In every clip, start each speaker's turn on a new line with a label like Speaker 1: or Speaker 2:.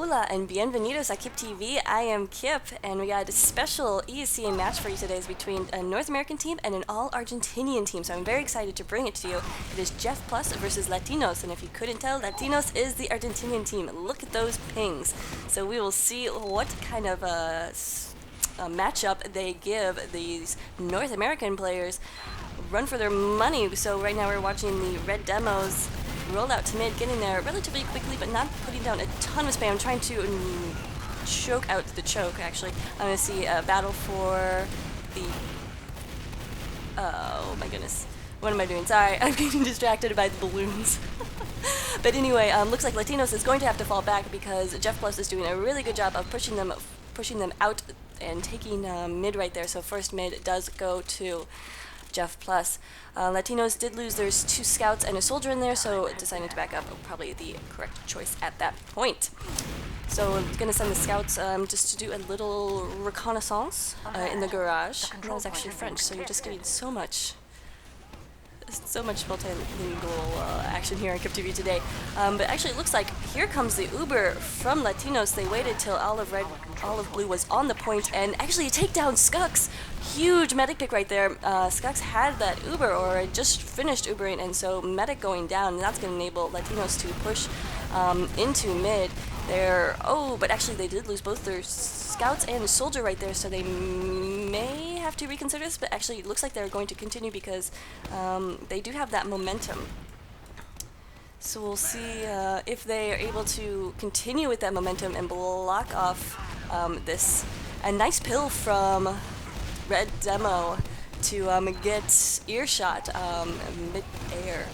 Speaker 1: Hola and bienvenidos a Kip TV. I am Kip, and we got a special ESEA match for you today. It's between a North American team and an all-Argentinian team, so I'm very excited to bring it to you. It is Geoff Plus versus Latinos, and if you couldn't tell, Latinos is the Argentinian team. Look at those pings. So we will see what kind of a matchup they give these North American players. Run for their money. So right now we're watching the red demos roll out to mid, getting there relatively quickly, but not putting down a ton of spam, trying to choke out the choke, actually. I'm going to see a battle for the... Oh my goodness. What am I doing? Sorry, I'm getting distracted by the balloons. But anyway, looks like Latinos is going to have to fall back because Geoff Plus is doing a really good job of pushing them out and taking mid right there. So first mid does go to Geoff Plus. Latinos did lose. There's 2 scouts and a soldier in there, so deciding to back up probably the correct choice at that point. So I'm going to send the scouts just to do a little reconnaissance in the garage. And that was actually French, so you're just getting so much multilingual action here on Kip TV today. But actually it looks like here comes the Uber from Latinos. They waited till Olive Blue was on the point, and actually a takedown Skux. Huge medic pick right there. Skux had that Uber, or just finished Ubering, and so medic going down, and that's going to enable Latinos to push into mid. But actually they did lose both their scouts and a soldier right there, so they may have to reconsider this, but actually it looks like they're going to continue because they do have that momentum. So we'll see if they are able to continue with that momentum and block off this. A nice pill from Red Demo to get earshot mid-air.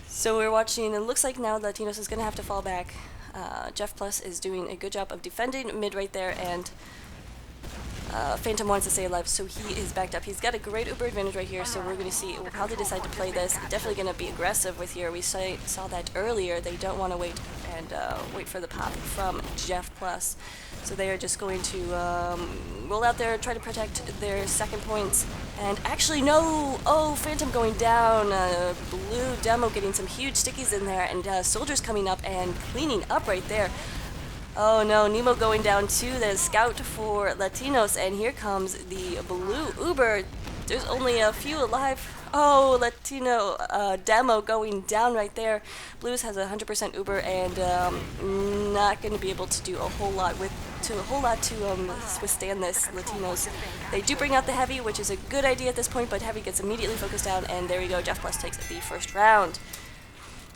Speaker 1: So we're watching, it looks like now Latinos is going to have to fall back. Geoff Plus is doing a good job of defending mid right there, and Phantom wants to stay alive, so he is backed up. He's got a great Uber advantage right here, so we're going to see how they decide to play this. Definitely going to be aggressive with here. We saw that earlier. They don't want to wait for the pop from Geoff Plus. So they are just going to roll out there, try to protect their second points. And actually, no! Oh, Phantom going down. Blue Demo getting some huge stickies in there, and soldiers coming up and cleaning up right there. Oh no, Nemo going down to the scout for Latinos, and here comes the blue Uber. There's only a few alive. Oh, Latino Demo going down right there. Blues has 100% Uber, and not going to be able to do a whole lot to withstand this. Latinos, they do bring out the heavy, which is a good idea at this point, but heavy gets immediately focused down, and there we go. Geoff Plus takes the first round.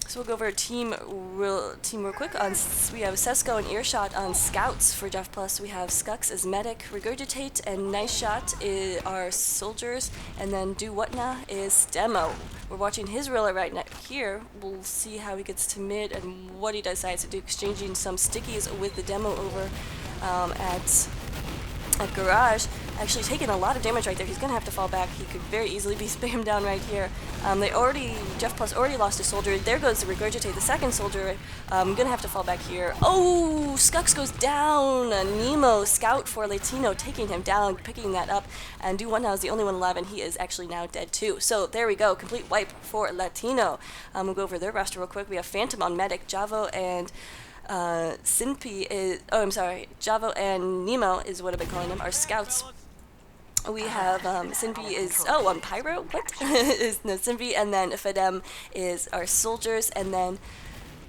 Speaker 1: So we'll go over team real quick. We have Sesko and Earshot on scouts for Geoff Plus. We have Skux as medic, Regurgitate and Nice Shot are soldiers, and then Do What Now is Demo. We're watching his reel right now here. We'll see how he gets to mid and what he decides to do, exchanging some stickies with the Demo over at Garage. Actually taking a lot of damage right there. He's gonna have to fall back. He could very easily be spammed down right here. Geoff Plus already lost a soldier. There goes the Regurgitate, the second soldier. Gonna have to fall back here. Oh, Skux goes down. Nemo, scout for Latino, taking him down, picking that up. And Do One Now is the only one alive, and he is actually now dead too. So there we go, complete wipe for Latino. We'll go over their roster real quick. We have Phantom on medic, Javo and Sinpi is, Javo and Nemo is what I've been calling them, are scouts. We have Sinpi is, on Pyro, what? Sinpi, and then Fedem is our soldiers, and then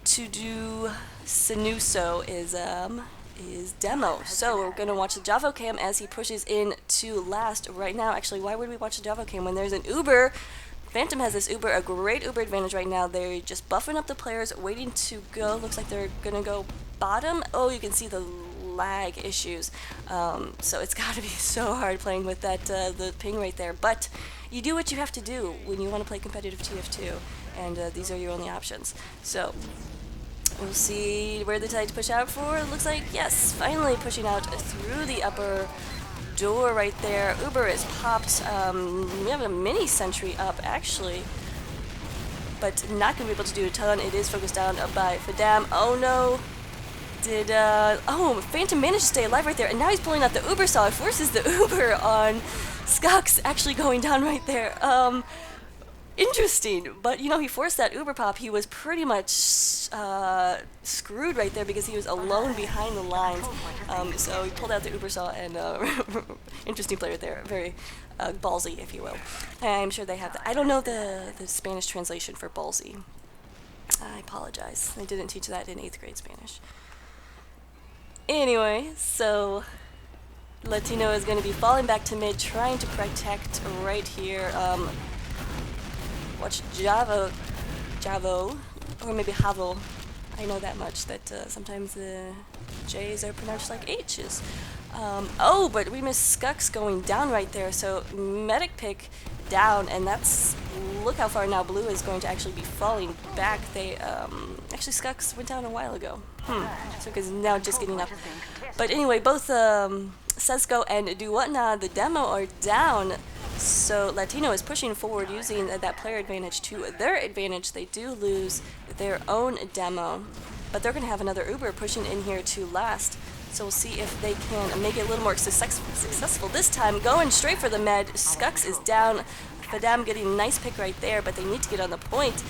Speaker 1: To Do Sinuso is Demo. So we're going to watch the Javo cam as he pushes in to last right now. Actually, why would we watch the Javo cam when there's an Uber? Phantom has this Uber, a great Uber advantage right now. They're just buffing up the players, waiting to go. Looks like they're going to go bottom. Oh, you can see the lag issues. So it's got to be so hard playing with that the ping right there. But you do what you have to do when you want to play competitive TF2, and these are your only options. So we'll see where they decide to push out for. It looks like, yes, finally pushing out through the upper door right there. Uber is popped. We have a mini sentry up actually, but not gonna be able to do a ton. It is focused down by Fadam. Oh no, Phantom managed to stay alive right there, and now he's pulling out the Uber saw. It forces the Uber on Skux, actually going down right there. interesting. But you know, he forced that Uber pop. He was pretty much screwed right there because he was alone behind the lines. So he pulled out the Uber saw, and interesting player there. Very ballsy, if you will. I'm sure they have that. I don't know the Spanish translation for ballsy. I apologize. They didn't teach that in 8th grade Spanish. Anyway, so Latino is going to be falling back to mid, trying to protect right here. Watch Javo, or maybe Javo. I know that much, that sometimes the J's are pronounced like H's. Oh, but we missed Skux going down right there, so medic pick down, and that's, look how far now blue is going to actually be falling back. They, actually Skux went down a while ago. So because now just getting up. But anyway, both Sesco and Duwatna, the demo, are down. So Latino is pushing forward using that player advantage to their advantage. They do lose their own demo, but they're going to have another Uber pushing in here to last. So we'll see if they can make it a little more successful this time. Going straight for the med. Skux is down. Fadam getting a nice pick right there, but they need to get on the point.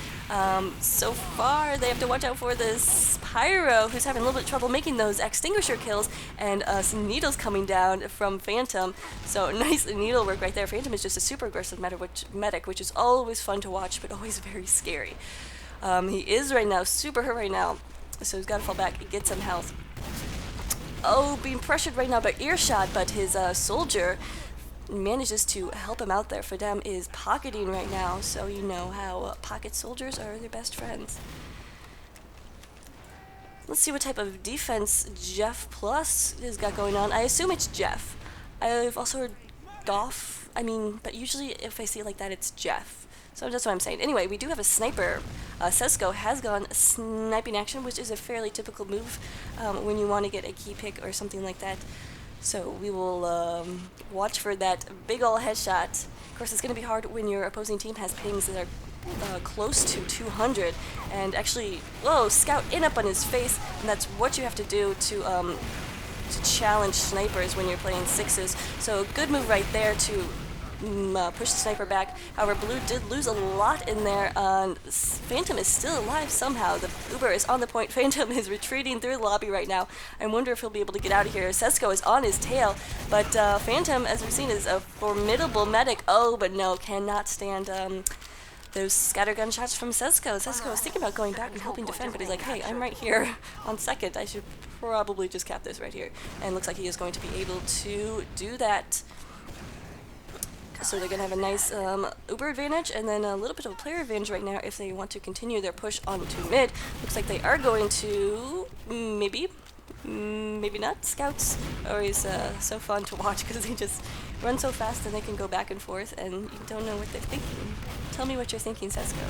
Speaker 1: So far, they have to watch out for this Pyro, who's having a little bit of trouble making those extinguisher kills, and some needles coming down from Phantom. So nice needle work right there. Phantom is just a super aggressive medic, which is always fun to watch, but always very scary. He is right now super hurt right now, so he's got to fall back, get some health. Oh, being pressured right now by Earshot, but his soldier manages to help him out there. Fadam is pocketing right now, so you know how pocket soldiers are their best friends. Let's see what type of defense Geoff Plus has got going on. I assume it's Geoff. I've also heard Geoff, but usually if I see it like that, it's Geoff. So that's what I'm saying. Anyway, we do have a sniper. Sesco has gone sniping action, which is a fairly typical move when you want to get a key pick or something like that. So we will watch for that big ol' headshot. Of course, it's going to be hard when your opposing team has pings that are close to 200. And actually, whoa, scout in up on his face, and that's what you have to do to challenge snipers when you're playing sixes. So good move right there to push the sniper back. However, blue did lose a lot in there. Phantom is still alive somehow. The Uber is on the point. Phantom is retreating through the lobby right now. I wonder if he'll be able to get out of here. Sesco is on his tail, but Phantom, as we've seen, is a formidable medic. Oh, but no, cannot stand those scattergun shots from Sesco. Sesco is thinking about going back and helping defend, but he's like, hey, I'm right here on second. I should probably just cap this right here. And looks like he is going to be able to do that. So they're going to have a nice Uber advantage and then a little bit of a player advantage right now if they want to continue their push onto mid. Looks like they are going to, maybe not. Scouts are always so fun to watch because they just run so fast and they can go back and forth and you don't know what they're thinking. Tell me what you're thinking, Sesco.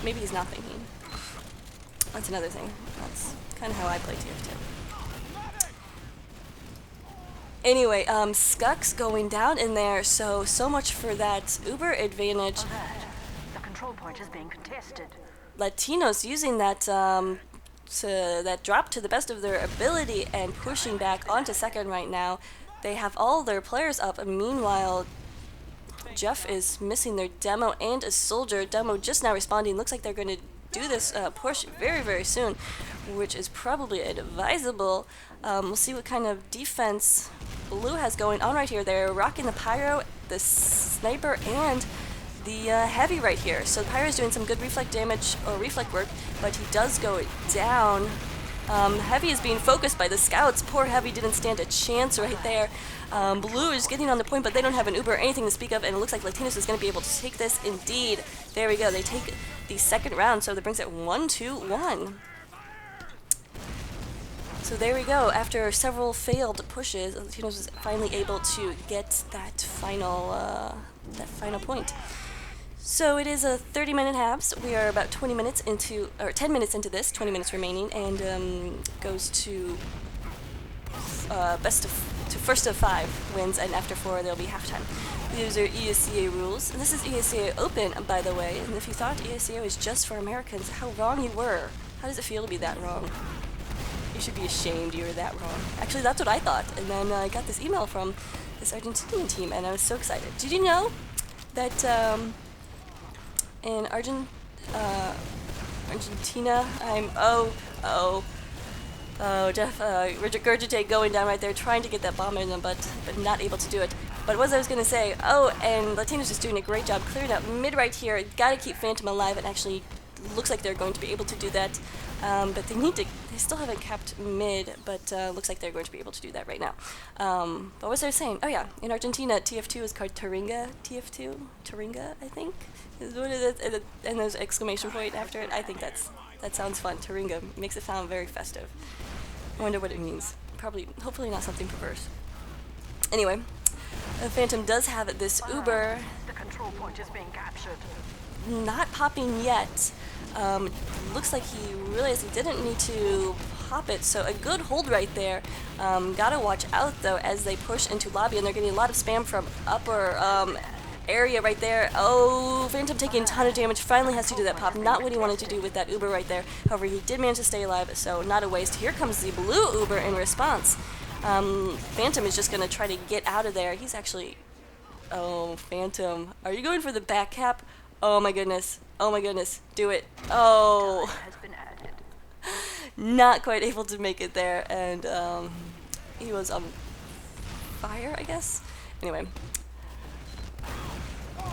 Speaker 1: Maybe he's not thinking. That's another thing. That's kind of how I play TF2. Anyway, Skux going down in there, so much for that Uber advantage.
Speaker 2: The control point is being contested.
Speaker 1: Latinos using that that drop to the best of their ability and pushing back onto second right now. They have all their players up. Meanwhile, Geoff is missing their demo and a soldier. Demo just now responding. Looks like they're going to do this push very, very soon, which is probably advisable. We'll see what kind of defense blue has going on right here. They're rocking the Pyro, the sniper, and the heavy right here. So the Pyro is doing some good reflect damage or reflect work, but he does go down. Heavy is being focused by the scouts. Poor Heavy didn't stand a chance right there. Blue is getting on the point, but they don't have an Uber or anything to speak of, and it looks like Latinos is going to be able to take this. Indeed. There we go. They take the second round, so that brings it 1-1. So there we go. After several failed pushes, Latinos was finally able to get that final point. So it is a 30-minute halves. We are about 10 minutes into this, 20 minutes remaining, and goes to first of 5 wins, and after 4 there'll be halftime. These are ESEA rules, and this is ESEA Open, by the way. And if you thought ESEA was just for Americans, how wrong you were. How does it feel to be that wrong? You should be ashamed you were that wrong. Actually, that's what I thought. And then I got this email from this Argentinian team, and I was so excited. Did you know that in Argentina, Geoff regurgitate going down right there, trying to get that bomb in them, but not able to do it. But what was I was going to say? Oh, and Latinos just doing a great job clearing up mid right here. Got to keep Phantom alive, and actually looks like they're going to be able to do that. But they still haven't capped mid, but looks like they're going to be able to do that right now. But what was I saying? Oh yeah, in Argentina, TF2 is called Taringa TF2. Taringa, I think, is what it is, and there's an exclamation point after it. I think that sounds fun. Taringa makes it sound very festive. I wonder what it means. Hopefully not something perverse. Anyway, Phantom does have this Uber.
Speaker 2: The control point is being captured.
Speaker 1: Not popping yet. Looks like he realized he didn't need to pop it, so a good hold right there. Gotta watch out though as they push into lobby, and they're getting a lot of spam from upper area right there. Oh, Phantom taking a ton of damage, finally has to do that pop. Not what he wanted to do with that Uber right there. However, he did manage to stay alive, so not a waste. Here comes the blue Uber in response. Phantom is just gonna try to get out of there. He's actually... Oh, Phantom. Are you going for the back cap? Oh my goodness. Oh my goodness. Do it. Oh.
Speaker 2: Has been added.
Speaker 1: Not quite able to make it there, and he was on fire, I guess? Anyway.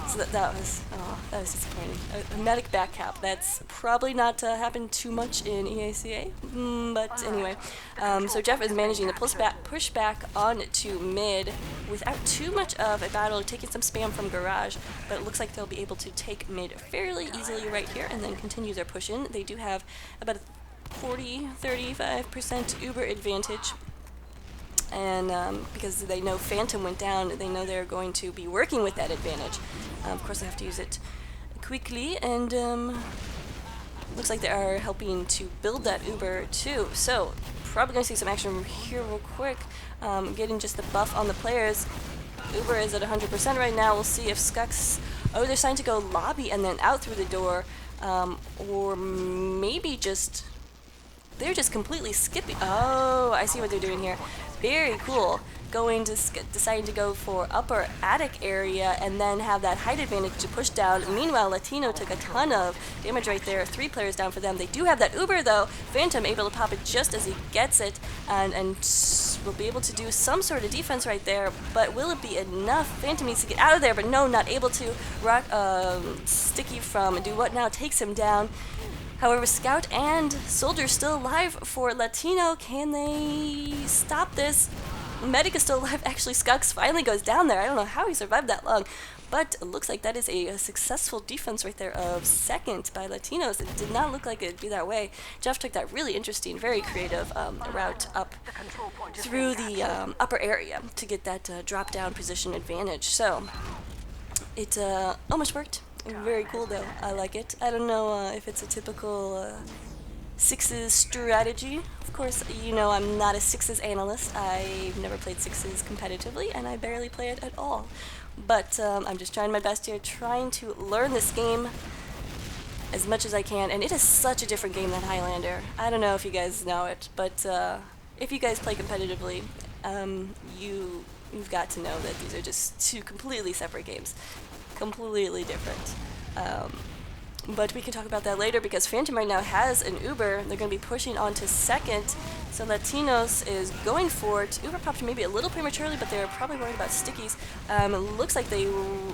Speaker 1: So that was disappointing. A medic back cap. That's probably not happened too much in ESEA, but anyway. So Geoff is managing to push back onto mid without too much of a battle, taking some spam from garage, but it looks like they'll be able to take mid fairly easily right here and then continue their push in. They do have about a 35% Uber advantage. And because they know Phantom went down, they know they're going to be working with that advantage. Of course, they have to use it quickly, and looks like they are helping to build that Uber too. So, probably going to see some action here real quick. Getting just the buff on the players. Uber is at 100% right now. We'll see if Skux... Oh, they're starting to go lobby and then out through the door. Or maybe just... They're just completely skipping... Oh, I see what they're doing here. Very cool. Deciding to go for upper attic area and then have that height advantage to push down. Meanwhile, Latino took a ton of damage right there. 3 players down for them. They do have that Uber though. Phantom able to pop it just as he gets it, and will be able to do some sort of defense right there. But will it be enough? Phantom needs to get out of there, but no, not able to. Sticky from Do What Now takes him down. However, Scout and Soldier still alive for Latino. Can they stop this? Medic is still alive. Actually, Skux finally goes down there. I don't know how he survived that long, but it looks like that is a successful defense right there of second by Latinos. It did not look like it'd be that way. Geoff took that really interesting, very creative route up through the upper area to get that drop-down position advantage. So, it almost worked. Very cool though. I like it. I don't know if it's a typical sixes strategy. Of course, you know I'm not a sixes analyst. I've never played sixes competitively, and I barely play it at all. But I'm just trying my best here, trying to learn this game as much as I can. And it is such a different game than Highlander. I don't know if you guys know it, but if you guys play competitively, you've got to know that these are just 2 completely separate games. Completely different. But we can talk about that later because Phantom right now has an Uber. They're going to be pushing on to second. So Latinos is going for it. Uber popped maybe a little prematurely, but they're probably worried about stickies. It looks like they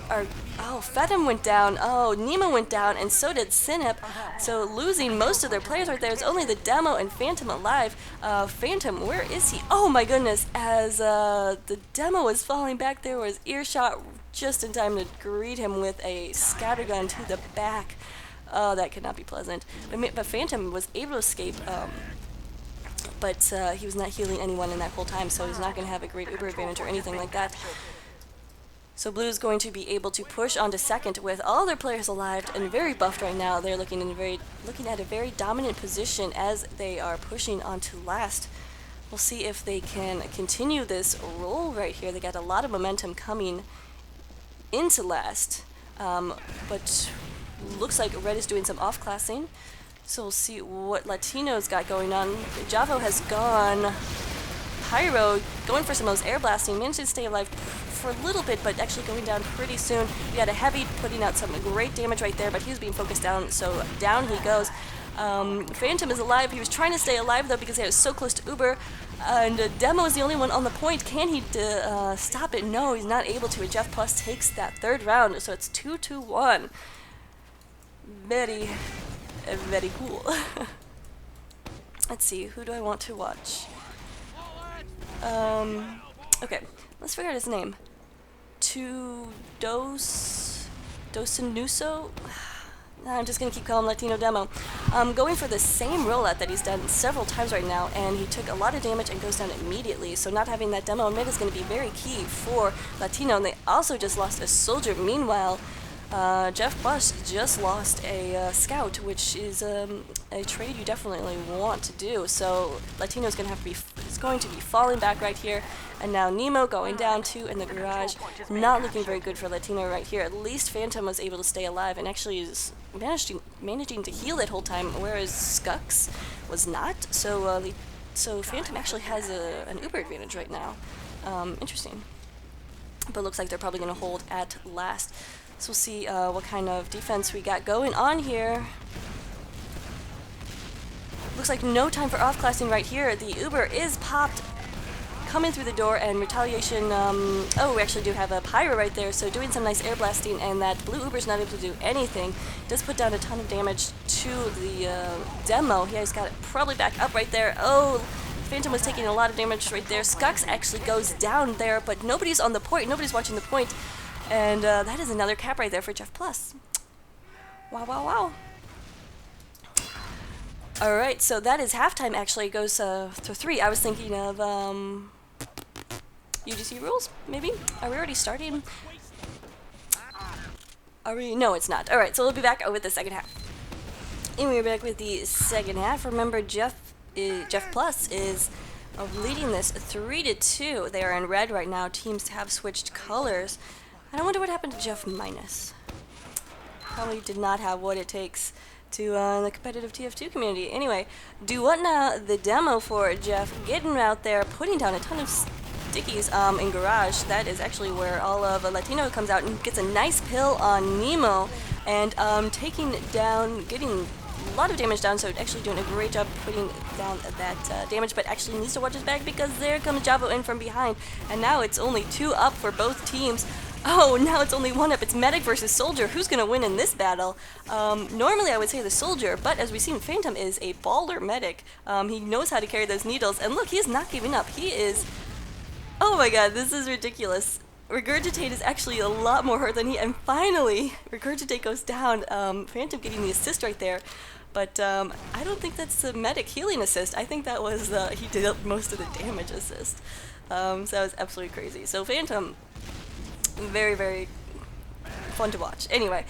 Speaker 1: are... Oh, Fathom went down. Oh, Nemo went down, and so did Sinip. So losing most of their players right there. It's only the Demo and Phantom alive. Phantom, where is he? Oh my goodness. As the Demo was falling back, there was earshot just in time to greet him with a scattergun to the back. Oh, that could not be pleasant. But Phantom was able to escape, but he was not healing anyone in that whole time, so he's not going to have a great Uber advantage or anything like that. So Blue is going to be able to push on to second with all their players alive and very buffed right now. They're looking at a very dominant position as they are pushing on to last. We'll see if they can continue this roll right here. They got a lot of momentum coming into last, but looks like Red is doing some off-classing, so we'll see what Latino's got going on. Javo has gone Pyro going for some of those air blasting, managed to stay alive for a little bit, but actually going down pretty soon. We had a heavy putting out some great damage right there, but he was being focused down, so down he goes. Phantom is alive. He was trying to stay alive though because he was so close to Uber, and Demo is the only one on the point. Can he stop it? No, he's not able to. Geoff Plus takes that third round, so it's 2-1. Very, very cool. Let's see, who do I want to watch? Okay, let's figure out his name. Dosanuso? I'm just gonna keep calling him Latino Demo. Going for the same rollout that he's done several times right now, and he took a lot of damage and goes down immediately. So not having that Demo mid is gonna be very key for Latino, and they also just lost a soldier. Meanwhile, Geoff Plus just lost a scout, which is a trade you definitely want to do. So Latino's going to be falling back right here, and now Nemo going down too in the garage. Not looking very good for Latino right here. At least Phantom was able to stay alive and actually is managing to heal that whole time, whereas Skux was not. So so Phantom actually has an Uber advantage right now. Interesting, but looks like they're probably going to hold at last. So we'll see what kind of defense we got going on here. Looks like no time for off-classing right here. The Uber is popped, coming through the door, and retaliation. Oh, we actually do have a Pyro right there, so doing some nice air blasting, and that blue Uber's not able to do anything. Does put down a ton of damage to the Demo. Yeah, he's got it probably back up right there. Oh, Phantom was taking a lot of damage right there. Skux actually goes down there, but nobody's on the point. Nobody's watching the point. And that is another cap right there for Geoff Plus. Wow, wow, wow. Alright, so that is halftime actually. It goes to 3. I was thinking of UGC rules, maybe? Are we already starting? Are we? No, it's not. Alright, so we'll be back with the second half. And we're back with the second half. Remember, Geoff Plus is leading this 3-2. They are in red right now. Teams have switched colors. I wonder what happened to Geoff Minus. Probably did not have what it takes to the competitive TF2 community. Anyway, do what now? The Demo for Geoff, getting out there, putting down a ton of stickies in garage. That is actually where all of Latino comes out and gets a nice pill on Nemo, and taking down, getting a lot of damage down, so actually doing a great job putting down that damage, but actually needs to watch his back because there comes Javo in from behind, and now it's only 2 up for both teams. Oh, now it's only 1 up. It's Medic versus Soldier. Who's going to win in this battle? Normally I would say the Soldier, but as we've seen, Phantom is a baller Medic. He knows how to carry those needles, and look, he is not giving up. He is... Oh my god, this is ridiculous. Regurgitate is actually a lot more hurt than he... And finally, Regurgitate goes down. Phantom getting the assist right there. But I don't think that's the Medic healing assist. I think that was... he did most of the damage assist. So that was absolutely crazy. So Phantom... Very, very fun to watch. Anyway,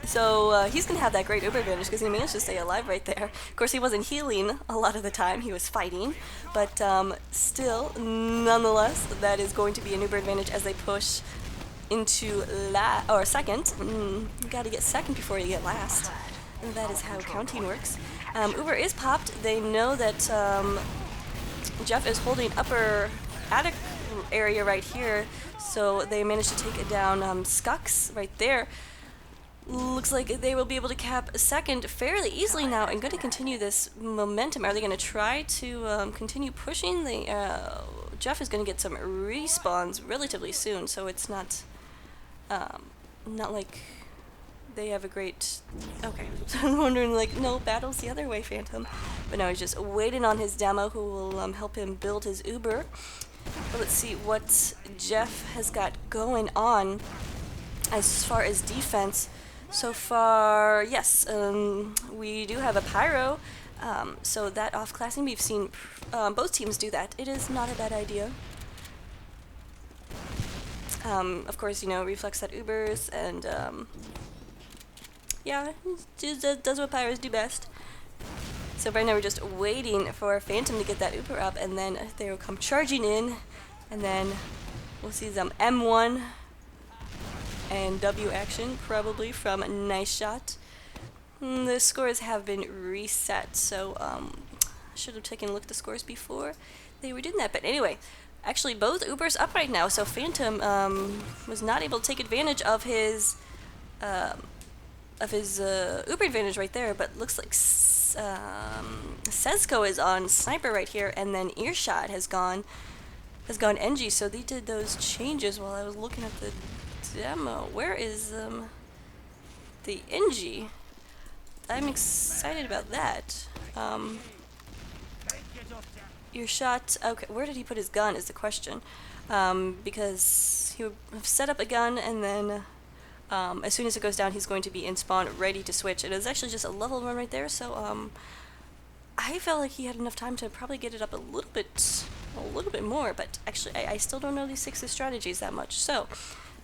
Speaker 1: so he's going to have that great Uber advantage because he managed to stay alive right there. Of course, he wasn't healing a lot of the time. He was fighting. But still, nonetheless, that is going to be an Uber advantage as they push into second. You got to get second before you get last. And that is how counting works. Uber is popped. They know that Geoff is holding upper attic area right here, so they managed to take it down Skux right there. Looks like they will be able to cap second fairly easily now and going to continue this momentum. Are they going to try to continue pushing? Geoff is going to get some respawns relatively soon, so it's not like they have a great... Okay, so I'm wondering, like, no, battle's the other way, Phantom. But no, he's just waiting on his Demo, who will help him build his Uber. But let's see what Geoff has got going on as far as defense. So far, yes, we do have a Pyro, so that off-classing, we've seen both teams do that. It is not a bad idea. Of course, you know, reflex that Ubers, and yeah, just does what Pyros do best. So right now we're just waiting for Phantom to get that Uber up, and then they will come charging in, and then we'll see some M1 and W action probably from Nice Shot. The scores have been reset, so should have taken a look at the scores before. they were doing that. But anyway, actually both Ubers up right now, so Phantom was not able to take advantage of his Uber advantage right there, but looks like Sezco is on Sniper right here, and then Earshot has gone NG, so they did those changes while I was looking at the demo. Where is the NG? I'm excited about that. Earshot, okay, where did he put his gun is the question. Because he would have set up a gun, and then as soon as it goes down, he's going to be in spawn, ready to switch. It was actually just a level run right there, so I felt like he had enough time to probably get it up a little bit more. But actually, I still don't know these Six's strategies that much. So,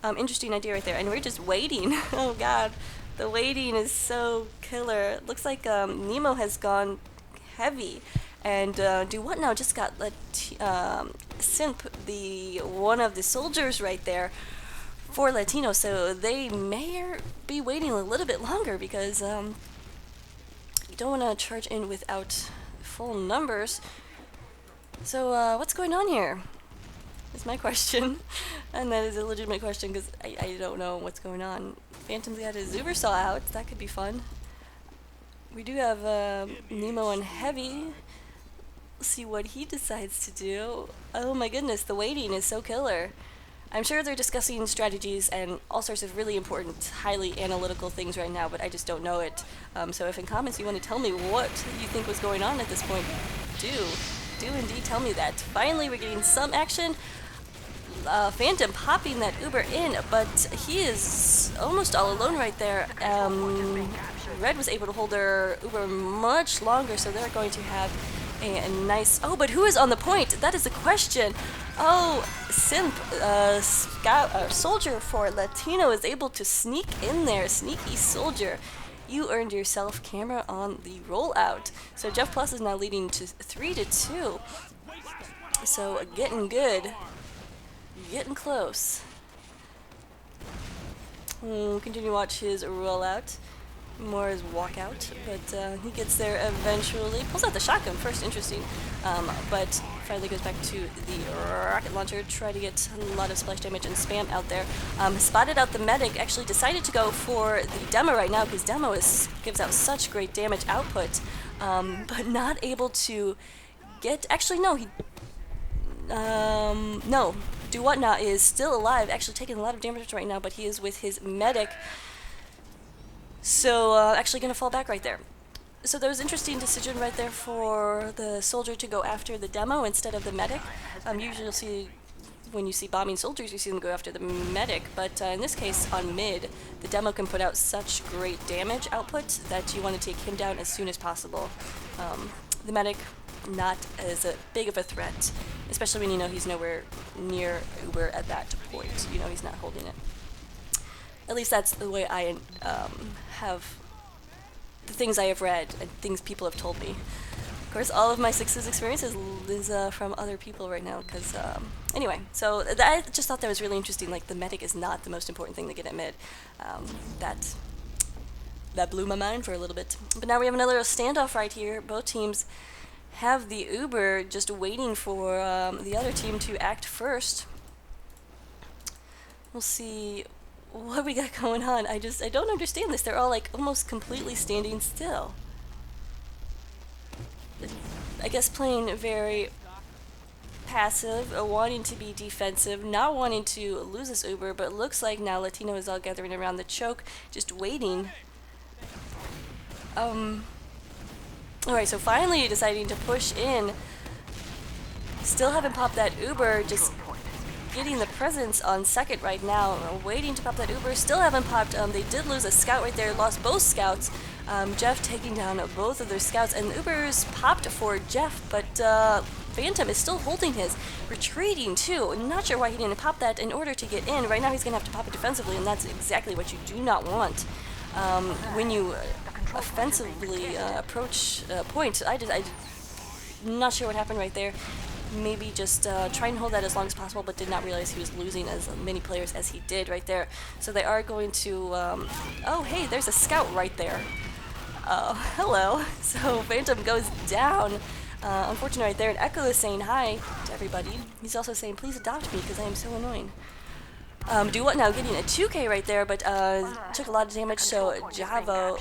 Speaker 1: interesting idea right there. And we're just waiting. Oh God, the waiting is so killer. It looks like Nemo has gone heavy, and Do What Now just got Simp, the one of the soldiers right there, for Latino, so they may be waiting a little bit longer because you don't want to charge in without full numbers. So what's going on here? Is my question, and that is a legitimate question because I don't know what's going on. Phantom's got his Ubersaw out. That could be fun. We do have Nemo and Heavy. Let's see what he decides to do. Oh my goodness, the waiting is so killer. I'm sure they're discussing strategies and all sorts of really important, highly analytical things right now, but I just don't know it. So if in comments you want to tell me what you think was going on at this point, do indeed tell me that. Finally, we're getting some action. Phantom popping that Uber in, but he is almost all alone right there. Red was able to hold their Uber much longer, so they're going to have a nice... Oh, but who is on the point? That is the question. Oh, Simp, soldier for Latino is able to sneak in there. Sneaky soldier. You earned yourself camera on the rollout. So Geoff Plus is now leading to 3-2. So getting good. Getting close. We'll continue to watch his rollout. More his walkout, but he gets there eventually. Pulls out the shotgun first, interesting. But finally goes back to the rocket launcher, try to get a lot of splash damage and spam out there. Spotted out the medic, actually decided to go for the demo right now because demo gives out such great damage output, but not able to get, actually no, no, Do What Now is still alive, actually taking a lot of damage right now, but he is with his medic. So, actually gonna fall back right there. So that was an interesting decision right there for the soldier to go after the demo instead of the medic. Usually you'll see, when you see bombing soldiers, you see them go after the medic, but in this case, on mid, the demo can put out such great damage output that you want to take him down as soon as possible. The medic, not as big of a threat, especially when you know he's nowhere near Uber at that point. You know he's not holding it. At least that's the way I have the things I have read and things people have told me. Of course, all of my Sixes experience is from other people right now. Because anyway, so I just thought that was really interesting. Like the medic is not the most important thing to get at mid. That blew my mind for a little bit. But now we have another standoff right here. Both teams have the Uber just waiting for the other team to act first. We'll see what we got going on. I don't understand this. They're all like almost completely standing still. I guess playing very passive, wanting to be defensive, not wanting to lose this Uber, but it looks like now Latino is all gathering around the choke, just waiting. Alright, so finally deciding to push in. Still haven't popped that Uber, just getting the presence on second right now, waiting to pop that Uber. Still haven't popped. They did lose a scout right there, lost both scouts. Geoff taking down both of their scouts, and the Uber's popped for Geoff, but Phantom is still holding his, retreating too. Not sure why he didn't pop that in order to get in. Right now he's gonna have to pop it defensively, and that's exactly what you do not want when you offensively approach point. I'm not sure what happened right there. Maybe just try and hold that as long as possible, but did not realize he was losing as many players as he did right there. So they are going to... oh, hey, there's a scout right there. Hello. So Phantom goes down. Unfortunately right there, and Echo is saying hi to everybody. He's also saying, please adopt me because I am so annoying. Do what now? Getting a 2K right there, but took a lot of damage, so Javo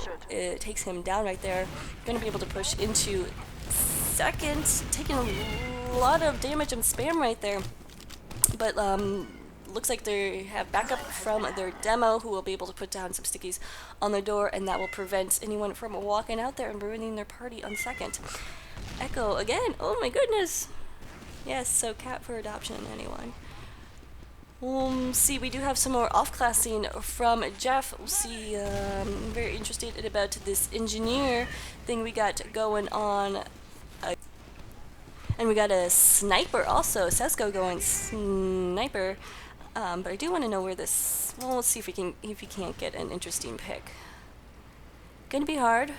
Speaker 1: takes him down right there. Gonna be able to push into second, taking a lot of damage and spam right there. But looks like they have backup from their demo, who will be able to put down some stickies on the door, and that will prevent anyone from walking out there and ruining their party on second. Echo again. Oh my goodness. Yes, so cat for adoption, anyone. See, we do have some more off-classing from Geoff. We'll see, I'm very interested about this engineer thing we got going on. And we got a sniper also, Sesko going sniper. But I do want to know where this, well, let's see if we can't get an interesting pick. Gonna be hard,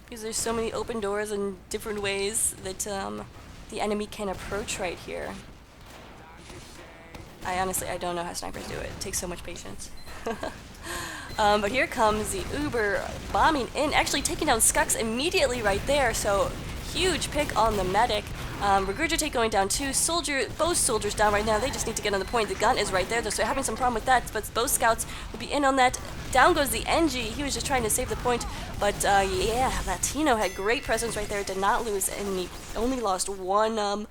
Speaker 1: because there's so many open doors and different ways that the enemy can approach right here. I honestly don't know how snipers do it. It takes so much patience. But here comes the Uber bombing in, actually taking down Skux immediately right there, so huge pick on the medic. Regurgitate going down too. Both soldiers down right now. They just need to get on the point. The gun is right there, though, so having some problem with that, but both scouts will be in on that. Down goes the NG. He was just trying to save the point, but yeah, Latino had great presence right there, did not lose, and he only lost one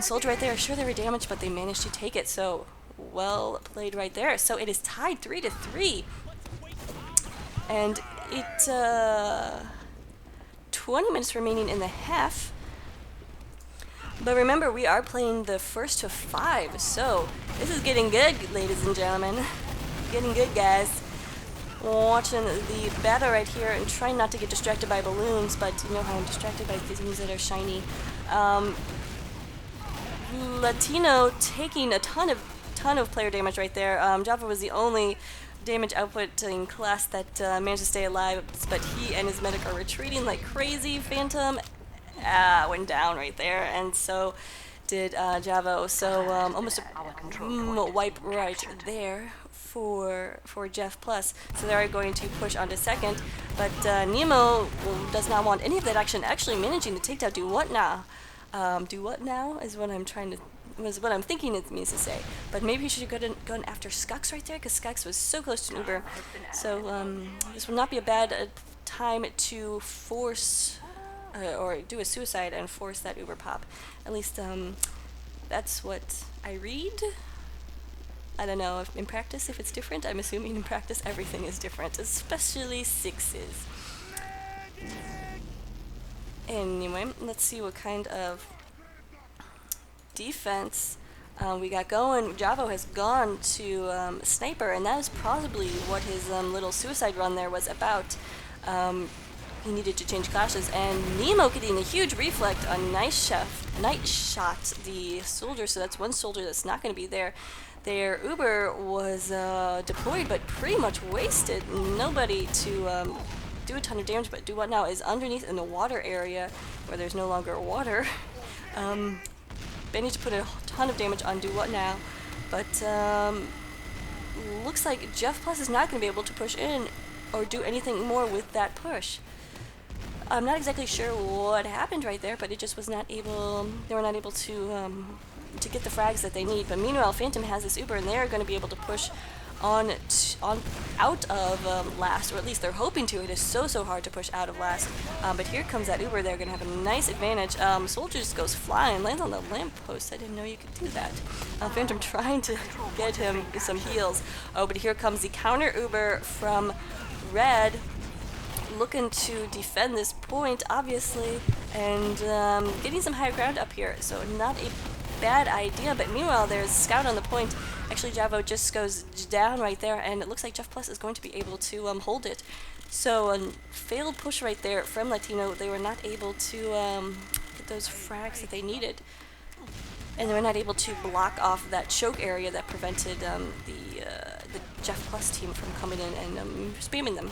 Speaker 1: soldier right there. Sure, they were damaged, but they managed to take it, so well played right there. So it is tied 3-3. And it, 20 minutes remaining in the half. But remember, we are playing the first to 5, so this is getting good, ladies and gentlemen. Getting good, guys. Watching the battle right here and trying not to get distracted by balloons, but you know how I'm distracted by things that are shiny. Latino taking a ton of player damage right there. Java was the only damage output in class that managed to stay alive, but he and his medic are retreating like crazy. Phantom went down right there, and so did Javo. So almost a wipe right there for Geoff Plus. So they're going to push on to second, but Nemo does not want any of that action. Actually managing to take down Do What Now. Do what now is what I'm thinking it means to say. But maybe he should have gone after Skux right there, because Skux was so close to an Uber. So this will not be a bad time to force or do a suicide and force that Uber pop. At least that's what I read. I don't know if in practice if it's different. I'm assuming in practice everything is different, especially sixes. Anyway, let's see what kind of defense we got going. Javo has gone to sniper, and that is probably what his little suicide run there was about. He needed to change classes, and Nemo getting a huge reflect on night shot the soldier, so that's one soldier that's not going to be there. Their Uber was deployed, but pretty much wasted. Nobody to do a ton of damage, but Do What Now is underneath in the water area where there's no longer water. Managed to put a ton of damage on Do What Now, but looks like Geoff Plus is not going to be able to push in or do anything more with that push. I'm not exactly sure what happened right there, but it just was not able. They were not able to get the frags that they need. But meanwhile, Phantom has this Uber, and they are going to be able to push on out of last, or at least they're hoping to. It is so hard to push out of last. But here comes that Uber. They're going to have a nice advantage. Soldier just goes flying, lands on the lamppost. I didn't know you could do that. Phantom trying to get him some heals. Oh, but here comes the counter Uber from Red, looking to defend this point, obviously, and getting some high ground up here. So not a bad idea, but meanwhile there's Scout on the point. Actually, Javo just goes down right there, and it looks like Geoff Plus is going to be able to hold it. So a failed push right there from Latino. They were not able to get those frags that they needed, and they were not able to block off that choke area that prevented the Geoff Plus team from coming in and spamming them.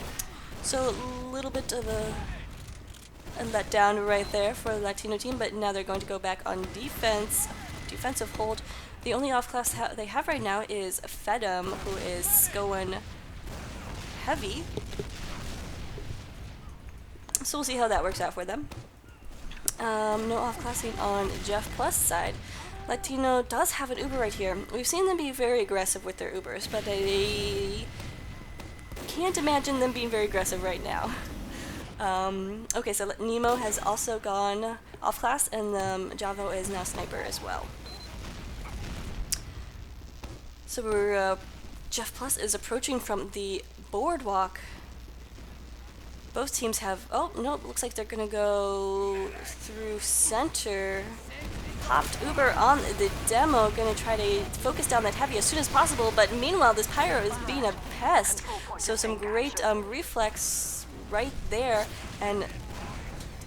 Speaker 1: So a little bit of a letdown right there for the Latino team, but now they're going to go back on defensive hold. The only off-class they have right now is Fedum, who is going heavy. So we'll see how that works out for them. No off-classing on Geoff Plus side. Latino does have an Uber right here. We've seen them be very aggressive with their Ubers, but I can't imagine them being very aggressive right now. Okay, so Nemo has also gone off-class, and Javo is now sniper as well. So we're, Geoff Plus is approaching from the boardwalk. Both teams have, oh, no, looks like they're gonna go through center. Popped Uber on the demo, gonna try to focus down that heavy as soon as possible, but meanwhile this Pyro is being a pest. So some great reflex right there, and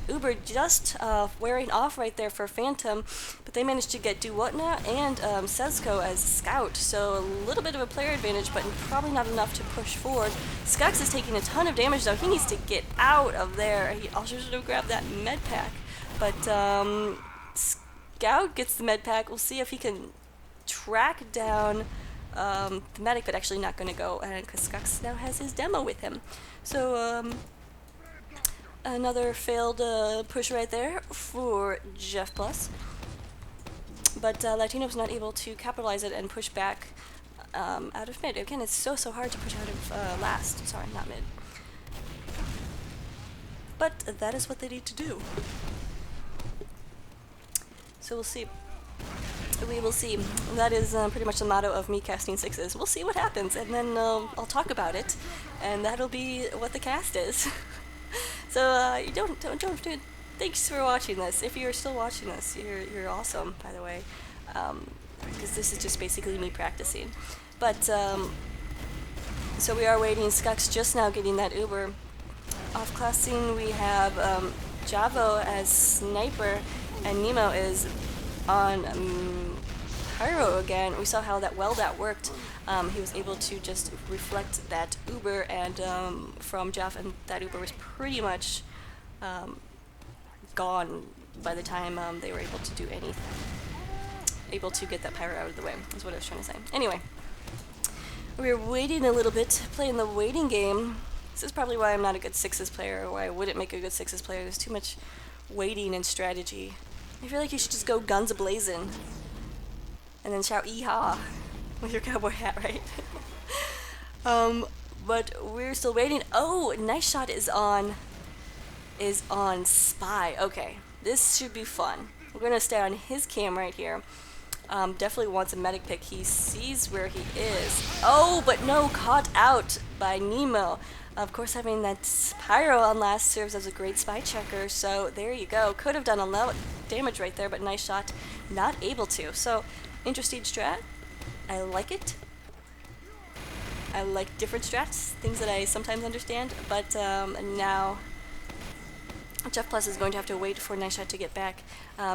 Speaker 1: Uber just wearing off right there for Phantom, but they managed to get Duwotna and Sezco as scout, so a little bit of a player advantage, but probably not enough to push forward. Skux is taking a ton of damage though. He needs to get out of there. He also should have grabbed that med pack, but Scout gets the med pack. We'll see if he can track down the medic, but actually not going to go, because Skux now has his demo with him. So another failed push right there for Geoff Plus, but Latino's not able to capitalize it and push back out of mid. Again, it's so hard to push out of last. Sorry, not mid. But that is what they need to do. So we'll see. We will see. That is pretty much the motto of me casting sixes. We'll see what happens, and then I'll talk about it, and that'll be what the cast is. So you don't. Thanks for watching this. If you're still watching this, you're awesome, by the way, because this is just basically me practicing. But so we are waiting. Skux just now getting that Uber. Off classing, we have Javo as sniper, and Nemo is on Pyro again. We saw how that worked. He was able to just reflect that Uber and from Geoff, and that Uber was pretty much gone by the time they were able to do anything. Able to get that Pyro out of the way, is what I was trying to say. Anyway, we were waiting a little bit, playing the waiting game. This is probably why I'm not a good sixes player, or why I wouldn't make a good sixes player. There's too much waiting and strategy. I feel like you should just go guns a-blazing and then shout "Yeehaw" with your cowboy hat, right? But we're still waiting. Oh, nice shot is on Spy. Okay, this should be fun. We're gonna stay on his cam right here. Definitely wants a medic pick. He sees where he is. Oh, but no, caught out by Nemo. Of course, having that Pyro on last serves as a great spy checker, so there you go. Could have done a lot of damage right there, but nice shot. Not able to. So, interesting strat. I like it. I like different strats, things that I sometimes understand, but now Geoff Plus is going to have to wait for Nice Shot to get back.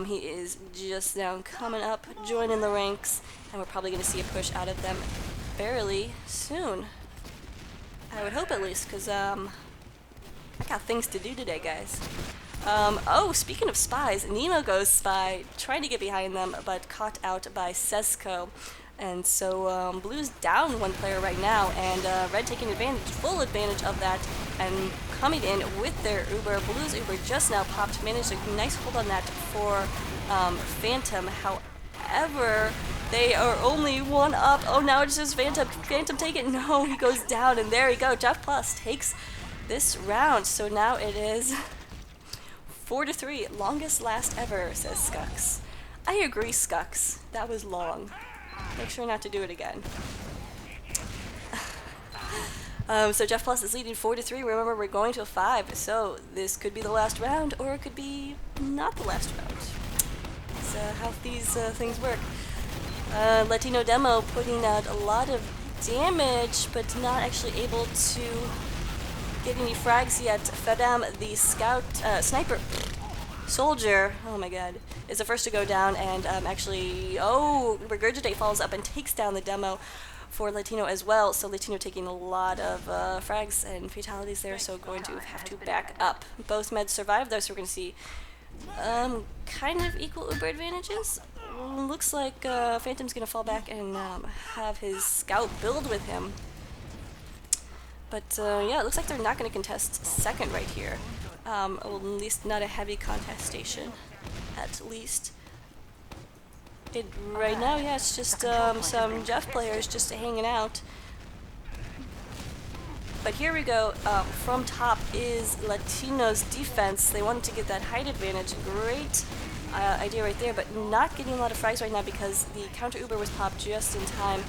Speaker 1: He is just now coming up, joining the ranks, and we're probably going to see a push out of them fairly soon. I would hope, at least, because I got things to do today, guys. Oh, speaking of spies, Nemo goes spy, trying to get behind them, but caught out by Sezco. And so Blue's down one player right now, and Red taking full advantage of that, and coming in with their Uber. Blue's Uber just now popped, managed a nice hold on that for Phantom. However, they are only one up. Oh, now it's just Phantom. Phantom take it. No, he goes down, and there you go. Geoff Plus takes this round. So now it is 4-3. Longest last ever, says Skux. I agree, Skux. That was long. Make sure not to do it again. So Geoff Plus is leading 4-3. Remember, we're going to a 5, so this could be the last round, or it could be not the last round. That's how these things work. Latino Demo putting out a lot of damage, but not actually able to get any frags yet. Fedam, the scout, sniper, soldier, oh my god, is the first to go down, and actually, oh, Regurgitate follows up and takes down the demo for Latino as well. So Latino taking a lot of frags and fatalities there, so going to have to back up. Both meds survive though, so we're going to see kind of equal Uber advantages. Looks like Phantom's going to fall back and have his scout build with him. But yeah, it looks like they're not going to contest second right here. Well, at least not a heavy contestation, at least. Right now, yeah, it's just some Geoff players just hanging out. But here we go. From top is Latino's defense. They wanted to get that height advantage. Great idea right there, but not getting a lot of frags right now because the counter Uber was popped just in time.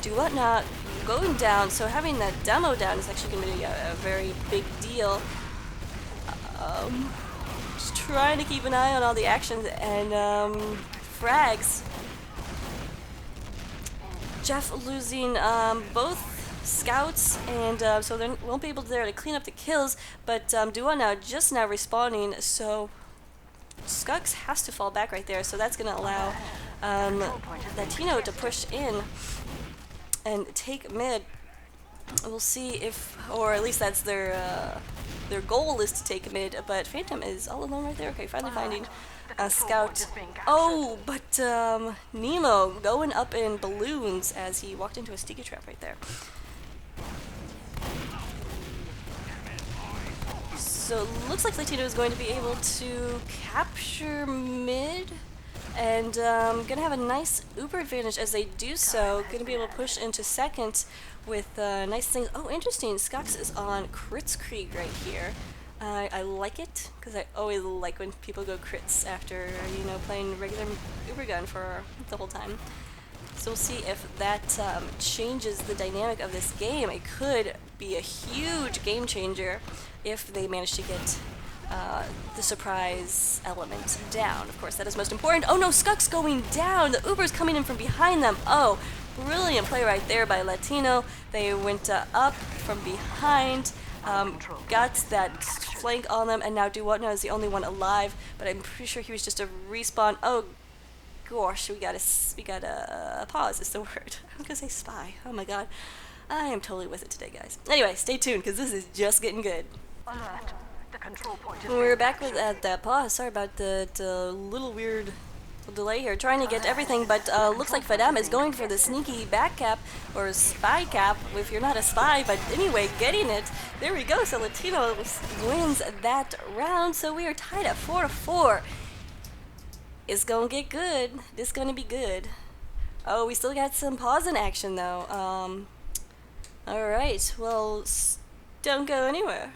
Speaker 1: Do what not going down, so having that demo down is actually going to be a very big deal. Just trying to keep an eye on all the actions and frags. Geoff losing both scouts, and so they won't be able to clean up the kills, but Dua now just now respawning, so Skux has to fall back right there, so that's going to allow Latino to push in and take mid. We'll see if, or at least that's their goal is to take mid, but Phantom is all alone right there. Okay, finally finding a scout. Oh, but Nemo going up in balloons as he walked into a sticky trap right there. So it looks like Latino is going to be able to capture mid and gonna have a nice Uber advantage as they do so. Gonna be able to push into second with nice things. Oh, interesting. Skux is on crits Krieg right here. I like it because I always like when people go crits after, you know, playing regular Uber gun for the whole time. So we'll see if that changes the dynamic of this game. It could be a huge game changer if they manage to get the surprise element down. Of course, that is most important. Oh no, Skux going down! The Uber's coming in from behind them. Oh, brilliant play right there by Latino. They went up from behind, got that flank on them, and now Duwatna is the only one alive, but I'm pretty sure he was just a respawn. Oh gosh, we gotta pause is the word. I'm gonna say spy. Oh my god. I am totally with it today, guys. Anyway, stay tuned, because this is just getting good.
Speaker 2: Alert. The control point is
Speaker 1: We're back with at that pause. Sorry about the little weird delay here. Trying to get everything, but looks like Fadam is going for the sneaky back cap, or spy cap, if you're not a spy, but anyway, getting it. There we go. So Latino wins that round, so we are tied at 4-4. It's gonna get good. This gonna be good. Oh, we still got some pause in action though. Alright, well, don't go anywhere.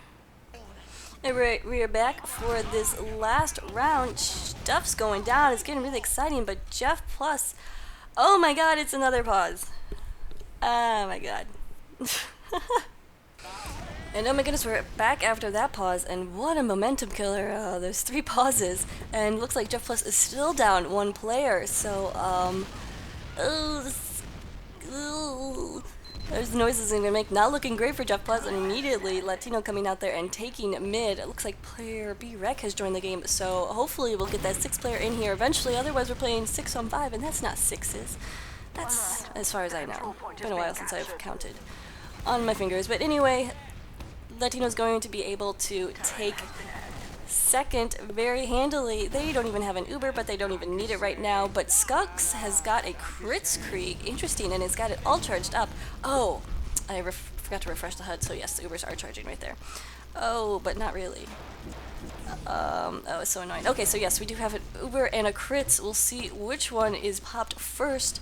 Speaker 1: Alright, we are back for this last round. Stuff's going down. It's getting really exciting, but Geoff Plus. Oh my god, it's another pause. Oh my god. And oh my goodness, we're back after that pause, and what a momentum killer. There's 3 pauses, and looks like Geoff Plus is still down 1 player, so, there's the noises I'm gonna make. Not looking great for Geoff Plus, and immediately Latino coming out there and taking mid. It looks like player B-Rec has joined the game, so hopefully we'll get that 6th player in here eventually. Otherwise we're playing 6-on-5, and that's not 6s. That's, as far as I know. Been a while since I've counted on my fingers, but anyway, Latino's going to be able to take second very handily. They don't even have an Uber, but they don't even need it right now. But Skux has got a crits Krieg, interesting, and it's got it all charged up. Oh, I forgot to refresh the HUD, so yes, the Ubers are charging right there. Oh, but not really. Oh, it's so annoying. Okay, so yes, we do have an Uber and a crits. We'll see which one is popped first.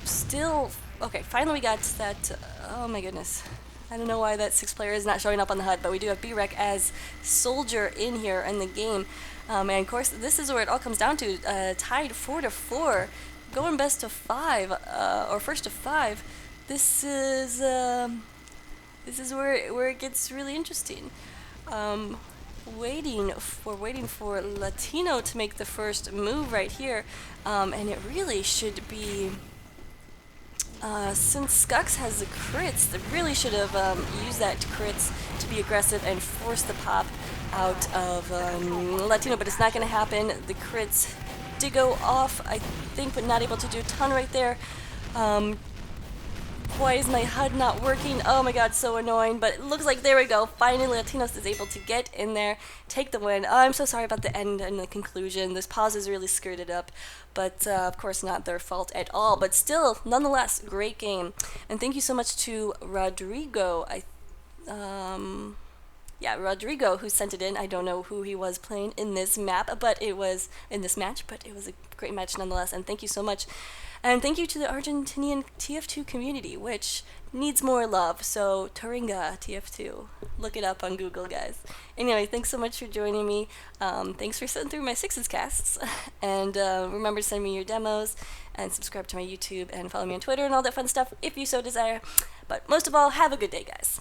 Speaker 1: Still, okay, finally we got that, oh my goodness. I don't know why that 6th player is not showing up on the HUD, but we do have B-Rec as soldier in here in the game. And of course, this is where it all comes down to, tied 4-4, going best to 5, or first to 5. This is where it gets really interesting. Waiting for Latino to make the first move right here, and it really should be. Since Skux has the crits, they really should have used that crits to be aggressive and force the pop out of Latino, but it's not going to happen. The crits did go off, I think, but not able to do a ton right there. Why is my HUD not working? Oh my god, so annoying, but it looks like there we go. Finally, Latinos is able to get in there, take the win. Oh, I'm so sorry about the end and the conclusion. This pause is really screwed it up, but of course not their fault at all. But still, nonetheless, great game. And thank you so much to Rodrigo. yeah, Rodrigo, who sent it in. I don't know who he was playing in this map, but it was in this match, but it was a great match nonetheless. And thank you so much. And thank you to the Argentinian TF2 community, which needs more love. So Taringa TF2, look it up on Google, guys. Anyway, thanks so much for joining me. Thanks for sitting through my Sixes casts. And remember to send me your demos and subscribe to my YouTube and follow me on Twitter and all that fun stuff if you so desire. But most of all, have a good day, guys.